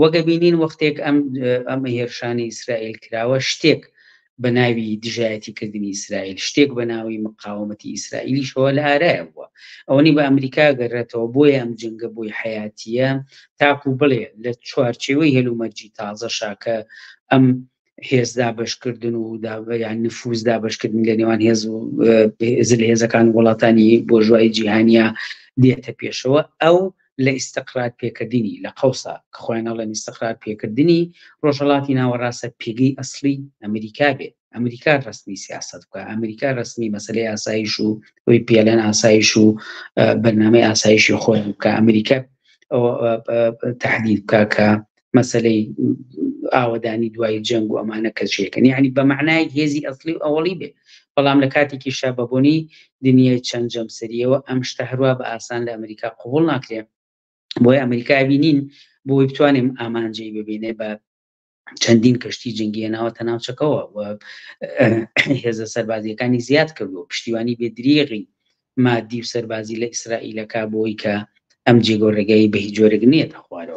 وەگە بینین وەختێک ئەم هێرشانی ئیسرائیل کراوە شتێک بە ناوی دژایەتیکردنی ئیسرائیل، شتێک بە ناوی مقاومەتی ئیسرائیلیشەوە لە ئارایە بووە. ئەوەنی بە ئەمریکا گەڕێتەوە بۆیە ئەم جنگە بۆی حیاتیە، تاکو بڵێ لە چوارچێوەی هێلومەرجی تازە شاکە ئەم هێزدا بەشکردن و یان نفوزدا بەشکردن لە نێوان هێزەکان وڵاتانی بۆژوای جیهانیا دێتە پێشەوە. ئەو لە ئیستقرار پێکردنی لە قەوسا کە خۆیان ئەڵێن ئیستقرار پێکردنی ڕۆژهەڵاتی ناوەڕاستە پێگەی ئەسڵی ئەمریکا بێت. ئەمریکا ڕستمی سیاست بکە، ئەمریکا ڕستمی مەسەلەی ئاسایش و ئەوی پێڵێن ئاسایش و بەرنامەی ئاسایشی خۆیان بکە، ئەمریکا تحدید بکە کە مەسەلەی ئاوەدانی دوای جەنگ و ئەمانە کەسێکن، یعنی بە معنای هێزی ئەسڵی و ئەوەڵی بێ. بەڵام لە کاتێکی شابەبوونی دنیای چەند جەمسەریەوە ئەم شتە هەروە بە ئاسان لە ئەمریکا قبوڵ ناکرێت. بۆی ئەمریکا بینین بۆی بتوانێم ئامانجەی ببینێ بە چەندین کەشتی جنگی هێناوەتە ناوچەکەوە و هێزە سەربازیەکانی زیاد کردو، پشتیوانی بێدریغی مادی و سەربازی لە ئیسرائیلەکە بۆی کە ئەم جێگۆڕێگەی بە هیچ جۆرەك نییە دەخوارەوە.